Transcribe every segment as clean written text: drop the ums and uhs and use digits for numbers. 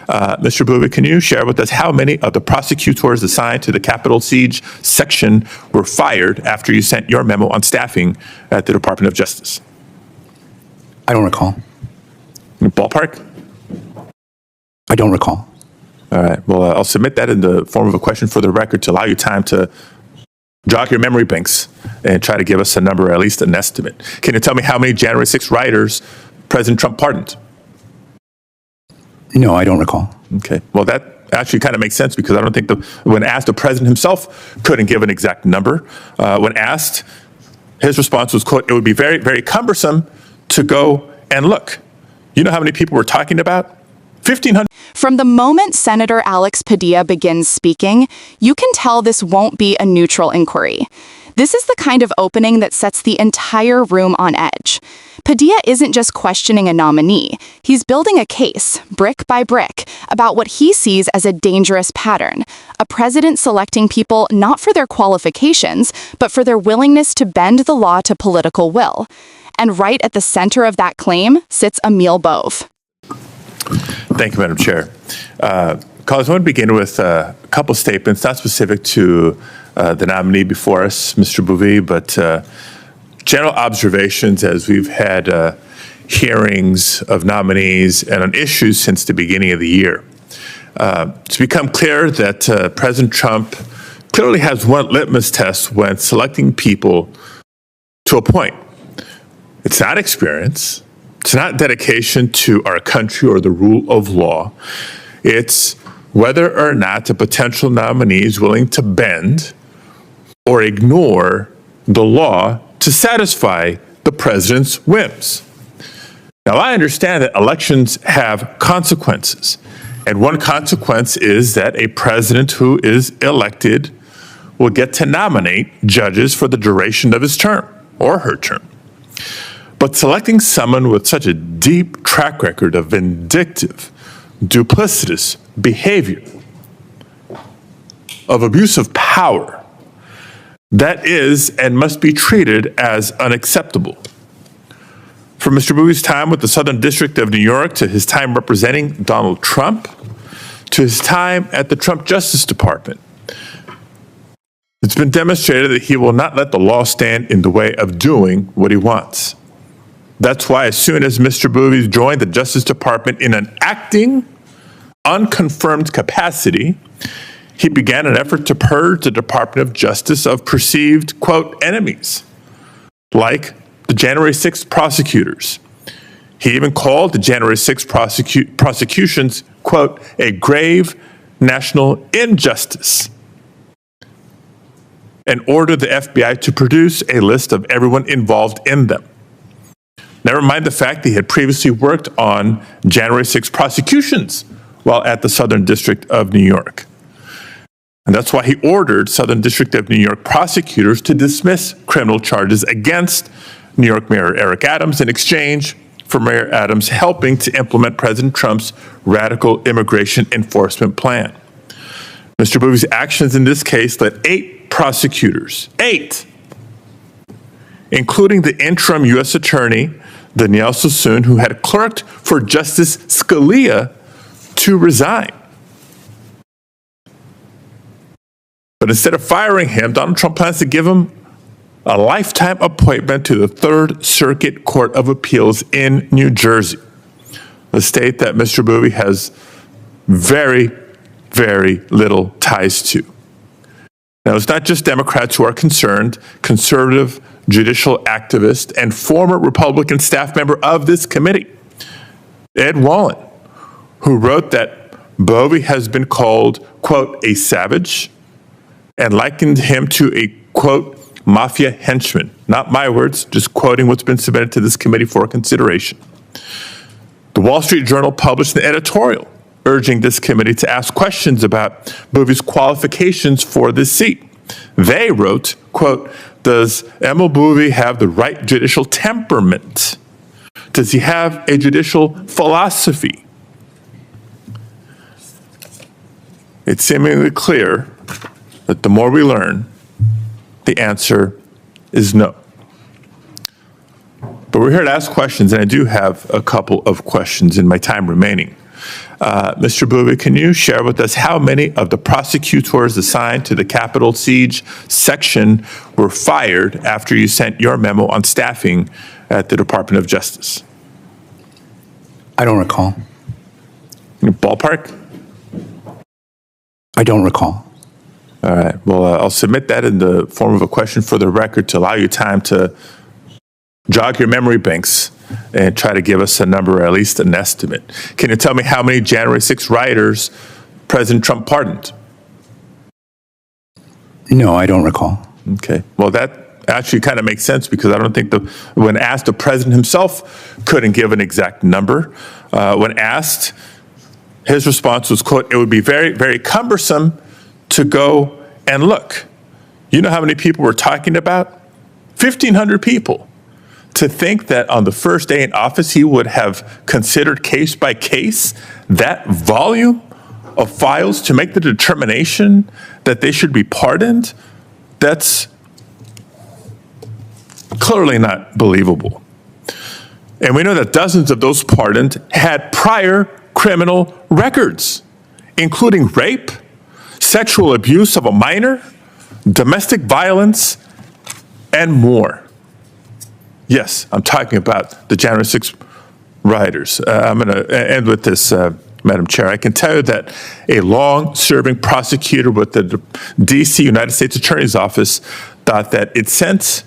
Mr. Bove, can you share with us how many of the prosecutors assigned to the Capitol Siege section were fired after you sent your memo on staffing at the Department of Justice? I don't recall. Ballpark? I don't recall. All right. Well, I'll submit that in the form of a question for the record to allow you time to jog your memory banks and try to give us a number, or at least an estimate. Can you tell me how many January 6 rioters President Trump pardoned? No, I don't recall. Okay. Well, that actually kind of makes sense, because I don't think when asked, the president himself couldn't give an exact number. When asked, his response was, quote, "It would be very, very cumbersome to go and look." You know how many people we're talking about? 1,500. From the moment Senator Alex Padilla begins speaking, you can tell this won't be a neutral inquiry. This is the kind of opening that sets the entire room on edge. Padilla isn't just questioning a nominee. He's building a case, brick by brick, about what he sees as a dangerous pattern. A president selecting people not for their qualifications, but for their willingness to bend the law to political will. And right at the center of that claim sits Emil Bove. Thank you, Madam Chair. Colleagues, I want to begin with a couple statements, not specific to the nominee before us, Mr. Bove, but general observations as we've had hearings of nominees and on issues since the beginning of the year. It's become clear that President Trump clearly has one litmus test when selecting people to appoint. It's not experience. It's not dedication to our country or the rule of law. It's whether or not a potential nominee is willing to bend or ignore the law to satisfy the president's whims. Now, I understand that elections have consequences, and one consequence is that a president who is elected will get to nominate judges for the duration of his term or her term. But selecting someone with such a deep track record of vindictive, duplicitous behavior, of abuse of power, that is and must be treated as unacceptable. From Mr. Bove's time with the Southern District of New York to his time representing Donald Trump to his time at the Trump Justice Department, it's been demonstrated that he will not let the law stand in the way of doing what he wants. That's why as soon as Mr. Bove joined the Justice Department in an acting, unconfirmed capacity, he began an effort to purge the Department of Justice of perceived, quote, enemies, like the January 6th prosecutors. He even called the January 6th prosecutions, quote, a grave national injustice, and ordered the FBI to produce a list of everyone involved in them. Never mind the fact that he had previously worked on January 6 prosecutions while at the Southern District of New York. And that's why he ordered Southern District of New York prosecutors to dismiss criminal charges against New York Mayor Eric Adams in exchange for Mayor Adams helping to implement President Trump's radical immigration enforcement plan. Mr. Bove's actions in this case led 8 prosecutors, 8, including the interim U.S. Attorney, Danielle Sassoon, who had clerked for Justice Scalia, to resign. But instead of firing him, Donald Trump plans to give him a lifetime appointment to the Third Circuit Court of Appeals in New Jersey, a state that Mr. Bove has very, very little ties to. Now, it's not just Democrats who are concerned. Conservative judicial activist and former Republican staff member of this committee, Ed Wallen, who wrote that Bove has been called, quote, a savage, and likened him to a, quote, mafia henchman. Not my words, just quoting what's been submitted to this committee for consideration. The Wall Street Journal published an editorial urging this committee to ask questions about Bove's qualifications for this seat. They wrote, quote, does Emil Bove have the right judicial temperament? Does he have a judicial philosophy? It's seemingly clear that the more we learn, the answer is no. But we're here to ask questions, and I do have a couple of questions in my time remaining. Mr. Bove, can you share with us how many of the prosecutors assigned to the Capitol Siege section were fired after you sent your memo on staffing at the Department of Justice? I don't recall. Ballpark? I don't recall. All right. Well, I'll submit that in the form of a question for the record to allow you time to jog your memory banks and try to give us a number or at least an estimate. Can you tell me how many January 6 rioters President Trump pardoned? No, I don't recall. Okay. Well, that actually kind of makes sense because I don't think when asked, the president himself couldn't give an exact number. When asked, his response was, quote, "It would be very, very cumbersome to go and look." You know how many people we're talking about? 1,500 people. To think that on the first day in office, he would have considered case by case that volume of files to make the determination that they should be pardoned, that's clearly not believable. And we know that dozens of those pardoned had prior criminal records, including rape, sexual abuse of a minor, domestic violence, and more. Yes, I'm talking about the January 6th rioters. I'm going to end with this, Madam Chair. I can tell you that a long-serving prosecutor with the D.C. United States Attorney's Office thought that it sent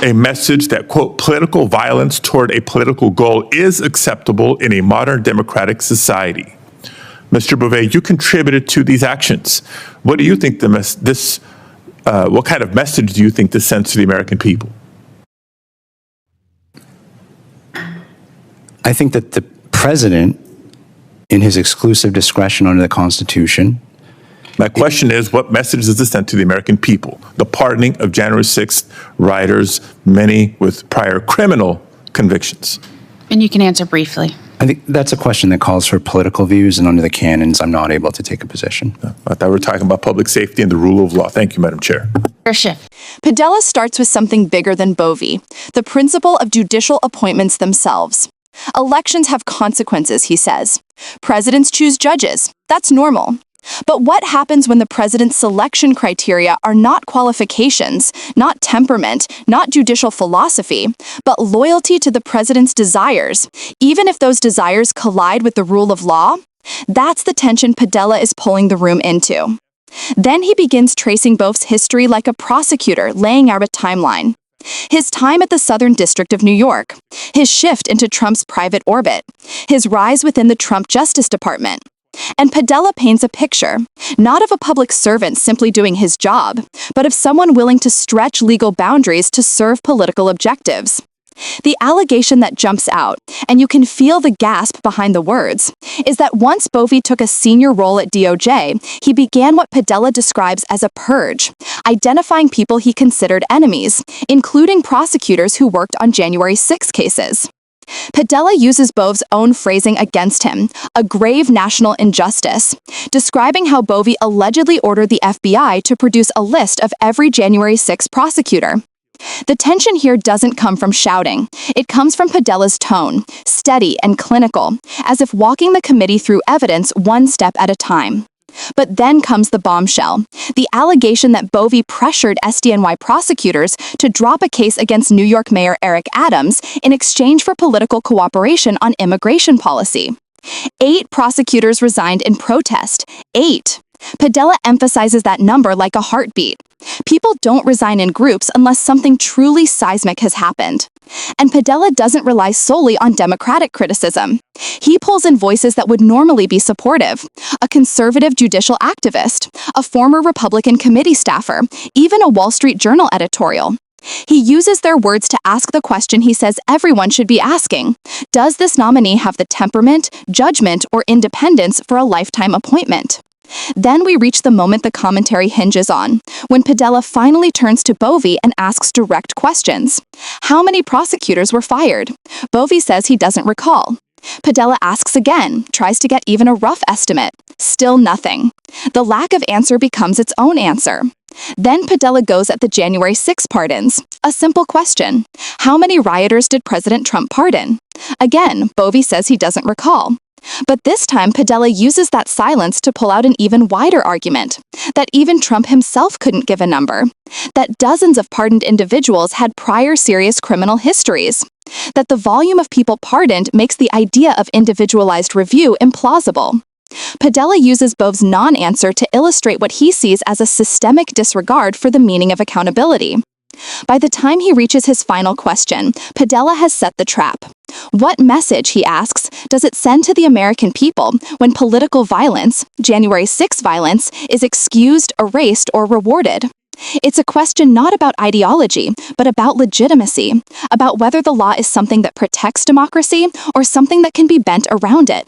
a message that, quote, political violence toward a political goal is acceptable in a modern democratic society. Mr. Bove, you contributed to these actions. What do you think what kind of message do you think this sends to the American people? I think that the president, in his exclusive discretion under the Constitution. My question is, what message does this send to the American people? The pardoning of January 6th rioters, many with prior criminal convictions. And you can answer briefly. I think that's a question that calls for political views, and under the canons, I'm not able to take a position. I thought we were talking about public safety and the rule of law. Thank you, Madam Chair. Padilla starts with something bigger than Bove, the principle of judicial appointments themselves. Elections have consequences, he says. Presidents choose judges. That's normal. But what happens when the president's selection criteria are not qualifications, not temperament, not judicial philosophy, but loyalty to the president's desires, even if those desires collide with the rule of law? That's the tension Padilla is pulling the room into. Then he begins tracing Bove's history like a prosecutor, laying out a timeline. His time at the Southern District of New York, his shift into Trump's private orbit, his rise within the Trump Justice Department. And Padilla paints a picture, not of a public servant simply doing his job, but of someone willing to stretch legal boundaries to serve political objectives. The allegation that jumps out, and you can feel the gasp behind the words, is that once Bove took a senior role at DOJ, he began what Padilla describes as a purge, identifying people he considered enemies, including prosecutors who worked on January 6 cases. Padilla uses Bove's own phrasing against him, a grave national injustice, describing how Bove allegedly ordered the FBI to produce a list of every January 6 prosecutor. The tension here doesn't come from shouting. It comes from Padilla's tone, steady and clinical, as if walking the committee through evidence one step at a time. But then comes the bombshell, the allegation that Bove pressured SDNY prosecutors to drop a case against New York Mayor Eric Adams in exchange for political cooperation on immigration policy. 8 prosecutors resigned in protest. 8. Padilla emphasizes that number like a heartbeat. People don't resign in groups unless something truly seismic has happened. And Padilla doesn't rely solely on Democratic criticism. He pulls in voices that would normally be supportive: a conservative judicial activist, a former Republican committee staffer, even a Wall Street Journal editorial. He uses their words to ask the question he says everyone should be asking: does this nominee have the temperament, judgment, or independence for a lifetime appointment? Then we reach the moment the commentary hinges on, when Padilla finally turns to Bove and asks direct questions. How many prosecutors were fired? Bove says he doesn't recall. Padilla asks again, tries to get even a rough estimate. Still nothing. The lack of answer becomes its own answer. Then Padilla goes at the January 6 pardons. A simple question. How many rioters did President Trump pardon? Again, Bove says he doesn't recall. But this time, Padilla uses that silence to pull out an even wider argument, that even Trump himself couldn't give a number, that dozens of pardoned individuals had prior serious criminal histories, that the volume of people pardoned makes the idea of individualized review implausible. Padilla uses Bove's non-answer to illustrate what he sees as a systemic disregard for the meaning of accountability. By the time he reaches his final question, Padilla has set the trap. What message, he asks, does it send to the American people when political violence, January 6 violence, is excused, erased, or rewarded? It's a question not about ideology, but about legitimacy, about whether the law is something that protects democracy or something that can be bent around it.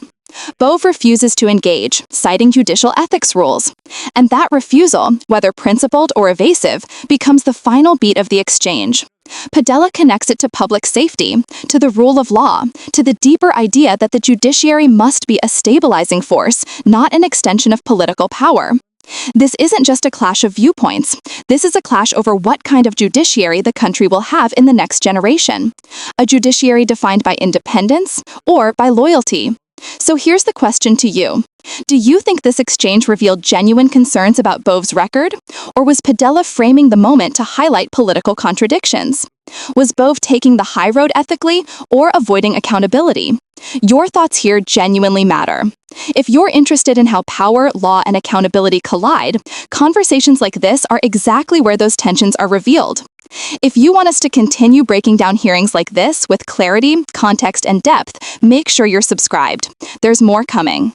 Bove refuses to engage, citing judicial ethics rules. And that refusal, whether principled or evasive, becomes the final beat of the exchange. Padilla connects it to public safety, to the rule of law, to the deeper idea that the judiciary must be a stabilizing force, not an extension of political power. This isn't just a clash of viewpoints. This is a clash over what kind of judiciary the country will have in the next generation. A judiciary defined by independence or by loyalty. So here's the question to you. Do you think this exchange revealed genuine concerns about Bove's record? Or was Padilla framing the moment to highlight political contradictions? Was Bove taking the high road ethically or avoiding accountability? Your thoughts here genuinely matter. If you're interested in how power, law, and accountability collide, conversations like this are exactly where those tensions are revealed. If you want us to continue breaking down hearings like this with clarity, context, and depth, make sure you're subscribed. There's more coming.